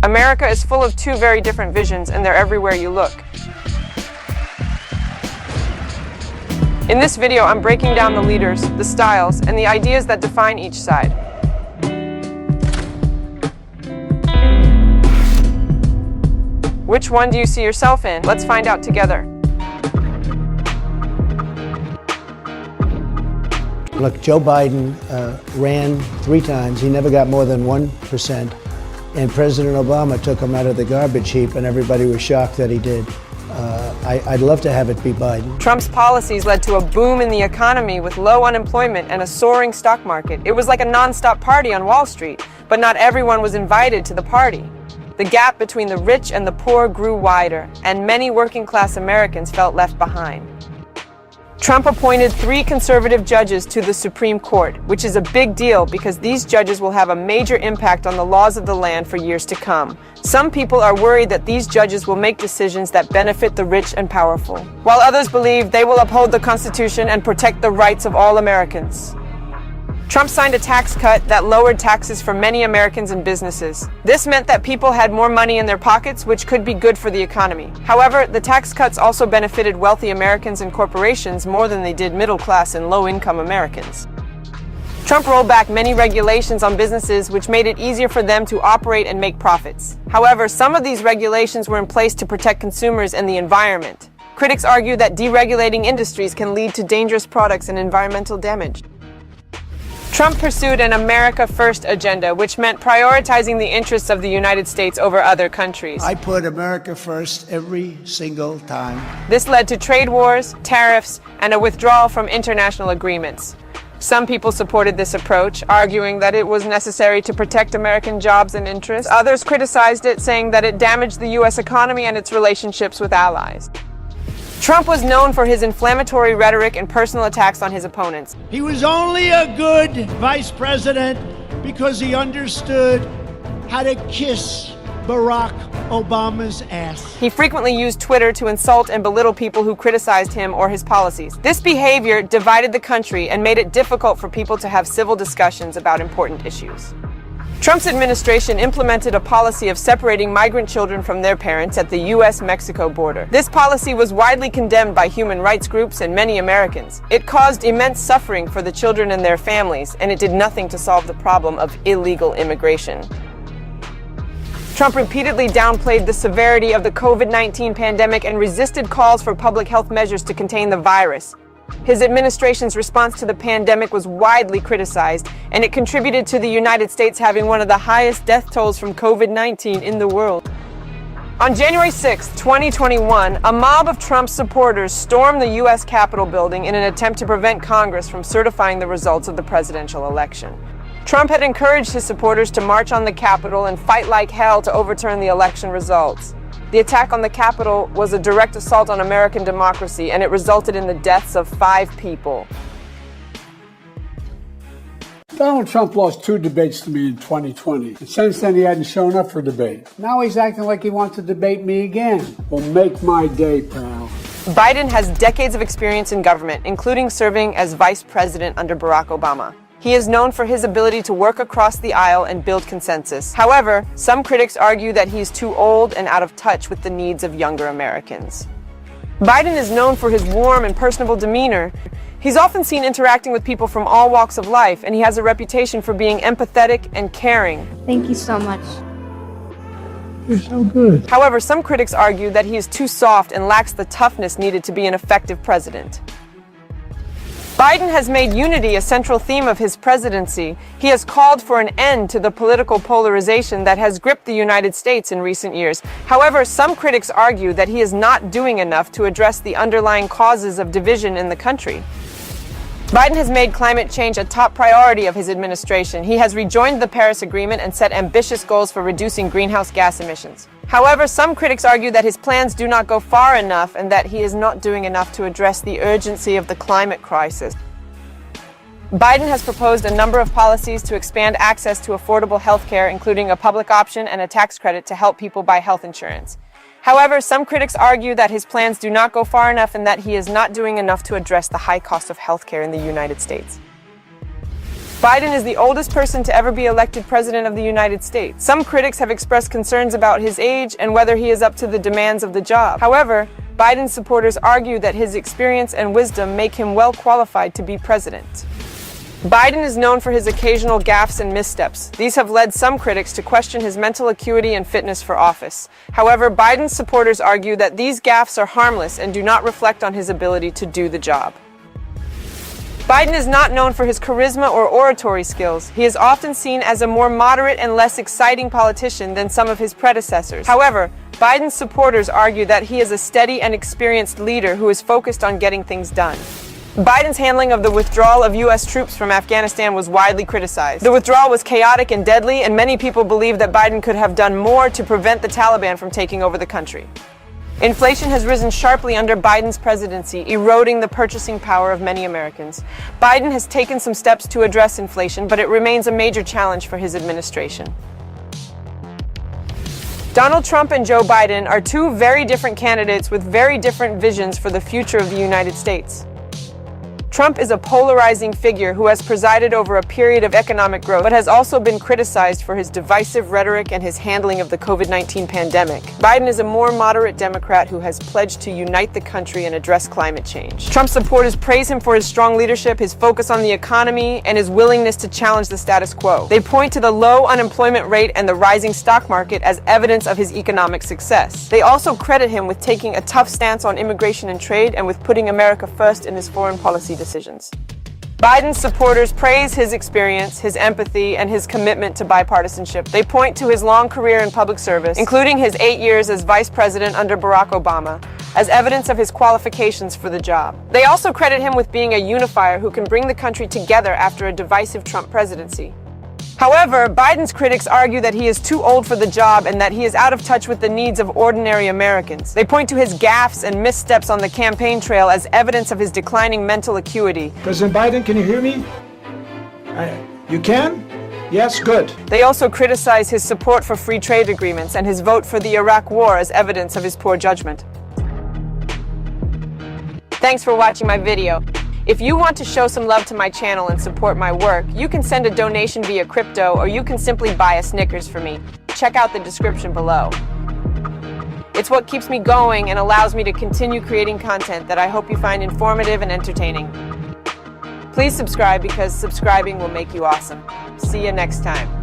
America is full of two very different visions, and they're everywhere you look. In this video, I'm breaking down the leaders, the styles, and the ideas that define each side. Which one do you see yourself in? Let's find out together. Look, Joe Biden ran 3 times. He never got more than 1%. And President Obama took him out of the garbage heap, and everybody was shocked that he did. I'd love to have it be Biden. Trump's policies led to a boom in the economy with low unemployment and a soaring stock market. It was like a non-stop party on Wall Street, but not everyone was invited to the party. The gap between the rich and the poor grew wider, and many working-class Americans felt left behind. Trump appointed 3 conservative judges to the Supreme Court, which is a big deal because these judges will have a major impact on the laws of the land for years to come. Some people are worried that these judges will make decisions that benefit the rich and powerful, while others believe they will uphold the Constitution and protect the rights of all Americans. Trump signed a tax cut that lowered taxes for many Americans and businesses. This meant that people had more money in their pockets, which could be good for the economy. However, the tax cuts also benefited wealthy Americans and corporations more than they did middle-class and low-income Americans. Trump rolled back many regulations on businesses, which made it easier for them to operate and make profits. However, some of these regulations were in place to protect consumers and the environment. Critics argue that deregulating industries can lead to dangerous products and environmental damage. Trump pursued an America First agenda, which meant prioritizing the interests of the United States over other countries. I put America first every single time. This led to trade wars, tariffs, and a withdrawal from international agreements. Some people supported this approach, arguing that it was necessary to protect American jobs and interests. Others criticized it, saying that it damaged the U.S. economy and its relationships with allies. Trump was known for his inflammatory rhetoric and personal attacks on his opponents. He was only a good vice president because he understood how to kiss Barack Obama's ass. He frequently used Twitter to insult and belittle people who criticized him or his policies. This behavior divided the country and made it difficult for people to have civil discussions about important issues. Trump's administration implemented a policy of separating migrant children from their parents at the U.S.-Mexico border. This policy was widely condemned by human rights groups and many Americans. It caused immense suffering for the children and their families, and it did nothing to solve the problem of illegal immigration. Trump repeatedly downplayed the severity of the COVID-19 pandemic and resisted calls for public health measures to contain the virus. His administration's response to the pandemic was widely criticized, and it contributed to the United States having one of the highest death tolls from COVID-19 in the world. On January 6, 2021, a mob of Trump's supporters stormed the U.S. Capitol building in an attempt to prevent Congress from certifying the results of the presidential election. Trump had encouraged his supporters to march on the Capitol and fight like hell to overturn the election results. The attack on the Capitol was a direct assault on American democracy, and it resulted in the deaths of 5 people. Donald Trump lost 2 debates to me in 2020. And since then, he hadn't shown up for debate. Now he's acting like he wants to debate me again. Well, make my day, pal. Biden has decades of experience in government, including serving as vice president under Barack Obama. He is known for his ability to work across the aisle and build consensus. However, some critics argue that he is too old and out of touch with the needs of younger Americans. Biden is known for his warm and personable demeanor. He's often seen interacting with people from all walks of life, and he has a reputation for being empathetic and caring. Thank you so much. You're so good. However, some critics argue that he is too soft and lacks the toughness needed to be an effective president. Biden has made unity a central theme of his presidency. He has called for an end to the political polarization that has gripped the United States in recent years. However, some critics argue that he is not doing enough to address the underlying causes of division in the country. Biden has made climate change a top priority of his administration. He has rejoined the Paris Agreement and set ambitious goals for reducing greenhouse gas emissions. However, some critics argue that his plans do not go far enough and that he is not doing enough to address the urgency of the climate crisis. Biden has proposed a number of policies to expand access to affordable health care, including a public option and a tax credit to help people buy health insurance. However, some critics argue that his plans do not go far enough and that he is not doing enough to address the high cost of health care in the United States. Biden is the oldest person to ever be elected president of the United States. Some critics have expressed concerns about his age and whether he is up to the demands of the job. However, Biden's supporters argue that his experience and wisdom make him well qualified to be president. Biden is known for his occasional gaffes and missteps. These have led some critics to question his mental acuity and fitness for office. However, Biden's supporters argue that these gaffes are harmless and do not reflect on his ability to do the job. Biden is not known for his charisma or oratory skills. He is often seen as a more moderate and less exciting politician than some of his predecessors. However, Biden's supporters argue that he is a steady and experienced leader who is focused on getting things done. Biden's handling of the withdrawal of U.S. troops from Afghanistan was widely criticized. The withdrawal was chaotic and deadly, and many people believe that Biden could have done more to prevent the Taliban from taking over the country. Inflation has risen sharply under Biden's presidency, eroding the purchasing power of many Americans. Biden has taken some steps to address inflation, but it remains a major challenge for his administration. Donald Trump and Joe Biden are two very different candidates with very different visions for the future of the United States. Trump is a polarizing figure who has presided over a period of economic growth, but has also been criticized for his divisive rhetoric and his handling of the COVID-19 pandemic. Biden is a more moderate Democrat who has pledged to unite the country and address climate change. Trump supporters praise him for his strong leadership, his focus on the economy, and his willingness to challenge the status quo. They point to the low unemployment rate and the rising stock market as evidence of his economic success. They also credit him with taking a tough stance on immigration and trade and with putting America first in his foreign policy decisions. Biden's supporters praise his experience, his empathy, and his commitment to bipartisanship. They point to his long career in public service, including his 8 years as vice president under Barack Obama, as evidence of his qualifications for the job. They also credit him with being a unifier who can bring the country together after a divisive Trump presidency. However, Biden's critics argue that he is too old for the job and that he is out of touch with the needs of ordinary Americans. They point to his gaffes and missteps on the campaign trail as evidence of his declining mental acuity. President Biden, can you hear me? You can? Yes, good. They also criticize his support for free trade agreements and his vote for the Iraq War as evidence of his poor judgment. Thanks for watching my video. If you want to show some love to my channel and support my work, you can send a donation via crypto, or you can simply buy a Snickers for me. Check out the description below. It's what keeps me going and allows me to continue creating content that I hope you find informative and entertaining. Please subscribe, because subscribing will make you awesome. See you next time.